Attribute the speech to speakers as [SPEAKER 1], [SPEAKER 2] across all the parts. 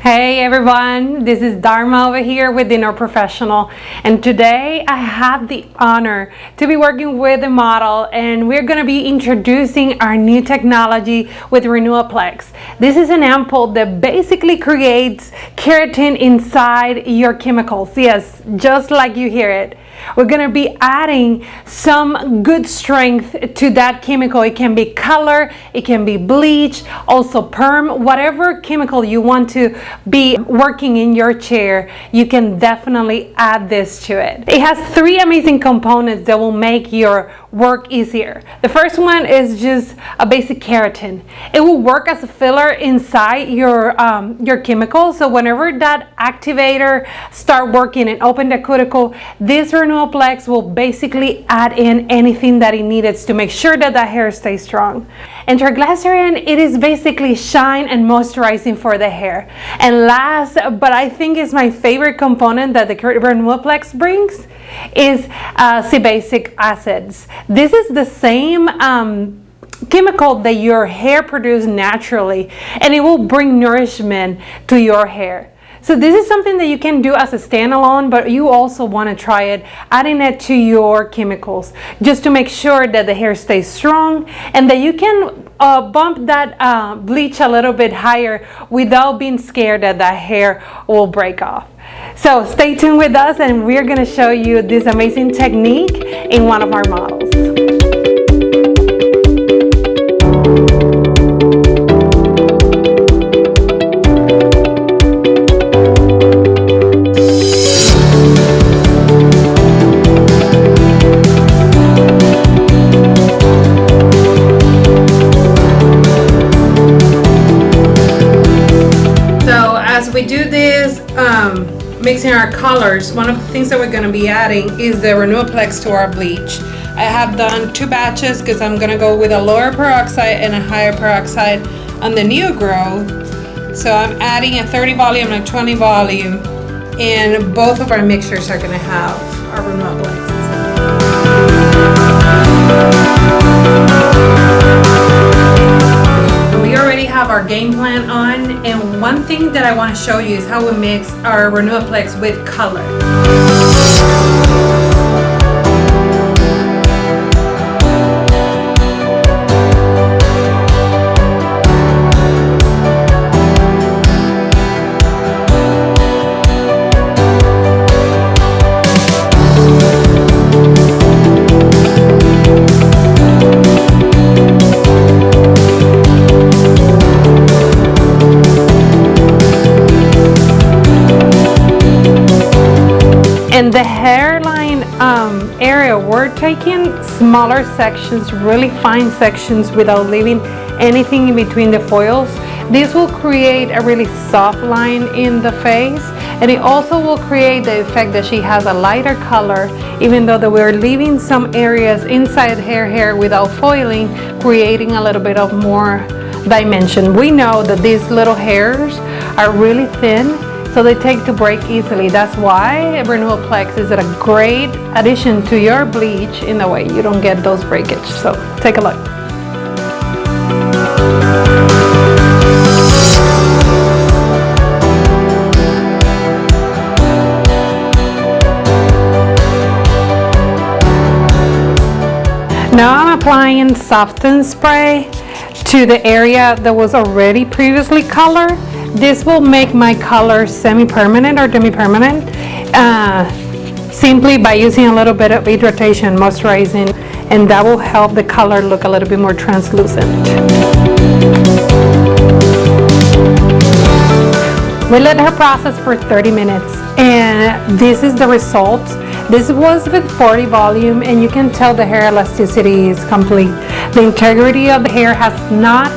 [SPEAKER 1] Hey everyone, this is Dharma over here with Dinor Professional, and today I have the honor to be working with a model, and we're going to be introducing our new technology with RenewPlex. This is an ampoule that basically creates keratin inside your chemicals. Yes, just like you hear it. We're going to be adding some good strength to that chemical. It can be color, it can be bleach, also perm, whatever chemical you want to be working in your chair, you can definitely add this to it. It has three amazing components that will make your work easier. The first one is just a basic keratin. It will work as a filler inside your chemical. So whenever that activator start working and open the cuticle, this RenewPlex will basically add in anything that it needs to make sure that the hair stays strong. And triglycerin, it is basically shine and moisturizing for the hair. And last, but I think is my favorite component that the RenewPlex brings, is sebacic acids. This is the same chemical that your hair produces naturally, and it will bring nourishment to your hair. So this is something that you can do as a standalone, but you also want to try it, adding it to your chemicals, just to make sure that the hair stays strong and that you can bump that bleach a little bit higher without being scared that the hair will break off. So stay tuned with us, and we're going to show you this amazing technique in one of our models. As we do this, mixing our colors, one of the things that we're going to be adding is the RenewPlex to our bleach. I have done 2 batches because I'm going to go with a lower peroxide and a higher peroxide on the new growth. So I'm adding a 30 volume and a 20 volume, and both of our mixtures are going to have our RenewPlex. We already have our game plan on, and one thing that I want to show you is how we mix our RenewPlex with color. In the hairline area, we're taking smaller sections, really fine sections, without leaving anything in between the foils. This will create a really soft line in the face, and it also will create the effect that she has a lighter color, even though that we're leaving some areas inside her hair without foiling, creating a little bit of more dimension. We know that these little hairs are really thin, so they take to break easily. That's why RenewPlex is a great addition to your bleach in a way you don't get those breakage. So take a look. Now I'm applying soften spray to the area that was already previously colored. This will make my color semi-permanent or demi-permanent simply by using a little bit of hydration, moisturizing, and that will help the color look a little bit more translucent. We let her process for 30 minutes, and this is the result. This was with 40 volume, and you can tell the hair elasticity is complete. The integrity of the hair has not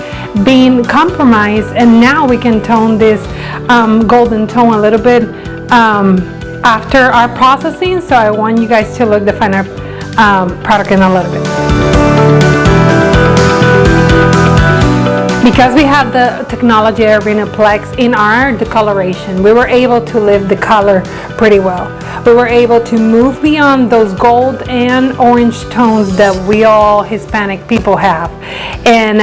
[SPEAKER 1] been compromised, and now we can tone this golden tone a little bit after our processing. So I want you guys to look the final product in a little bit. Because we have the technology of RenewPlex in our decoloration, we were able to lift the color pretty well. We were able to move beyond those gold and orange tones that we all Hispanic people have. And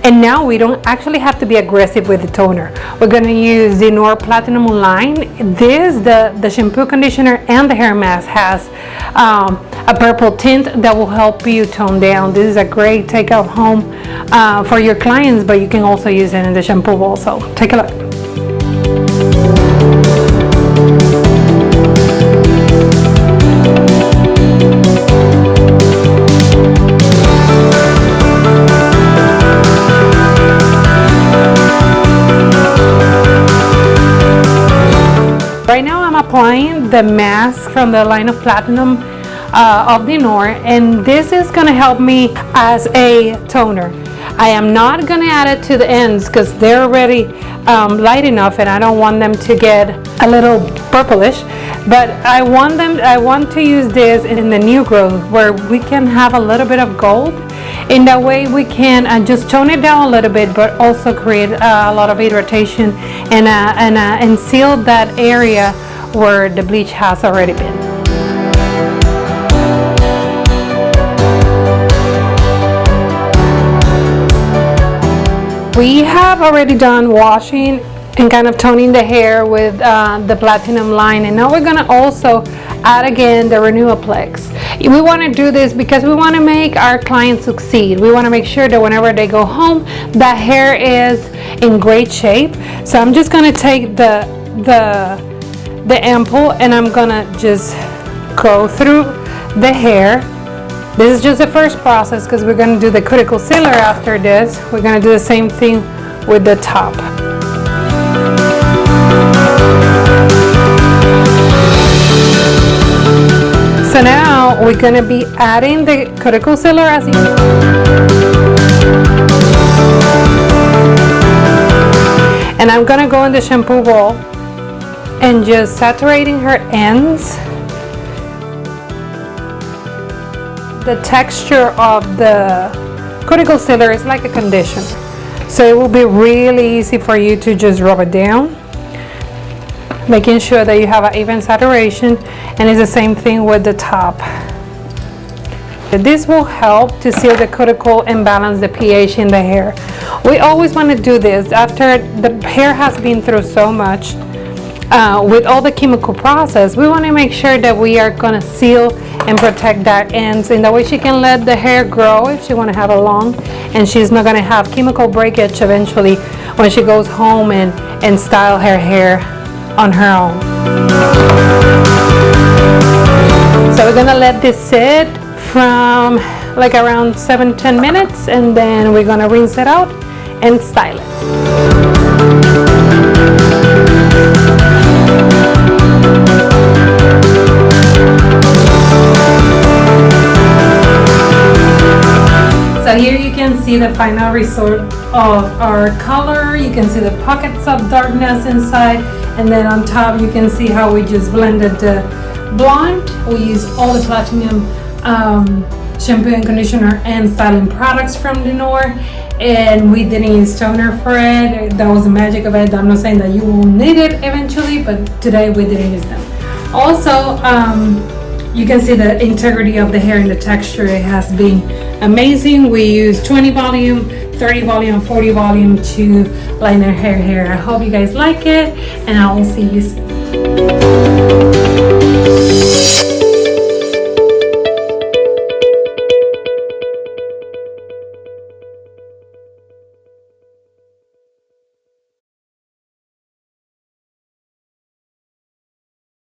[SPEAKER 1] And now we don't actually have to be aggressive with the toner. We're going to use the Dinor Platinum line. The shampoo, conditioner, and the hair mask has a purple tint that will help you tone down. This is a great takeout home for your clients, but you can also use it in the shampoo bowl. So take a look. Right now I'm applying the mask from the line of Platinum of Dinor, and this is going to help me as a toner. I am not going to add it to the ends because they're already light enough and I don't want them to get a little purplish, but I want to use this in the new growth where we can have a little bit of gold. In that way we can just tone it down a little bit, but also create a lot of irritation and seal that area where the bleach has already been. We have already done washing and kind of toning the hair with the Platinum line, and now we're going to also add again the RenewPlex. We want to do this because we want to make our clients succeed. We want to make sure that whenever they go home, that hair is in great shape. So I'm just going to take the ampoule and I'm going to just go through the hair. This is just the first process because we're going to do the cuticle sealer after this. We're going to do the same thing with the top. So now we're going to be adding the cuticle sealer as you and I'm going to go in the shampoo bowl and just saturating her ends. The texture of the cuticle sealer is like a conditioner, so it will be really easy for you to just rub it down, making sure that you have an even saturation, and it's the same thing with the top. This will help to seal the cuticle and balance the pH in the hair. We always want to do this after the hair has been through so much with all the chemical process. We want to make sure that we are going to seal and protect that ends, and that way she can let the hair grow if she want to have it long, and she's not going to have chemical breakage eventually when she goes home and style her hair on her own. So we're going to let this sit from like around 7-10 minutes, and then we're going to rinse it out and style it. So here you can see the final result of our color. You can see the pockets of darkness inside, and then on top you can see how we just blended the blonde. We used all the Platinum shampoo and conditioner and styling products from Dinor, and we didn't use toner for it. That was the magic of it. I'm not saying that you will need it eventually, but today we didn't use them. Also, you can see the integrity of the hair and the texture. It has been amazing. We use 20 volume, 30 volume, 40 volume to line our hair here. I hope you guys like it, and I will see you soon.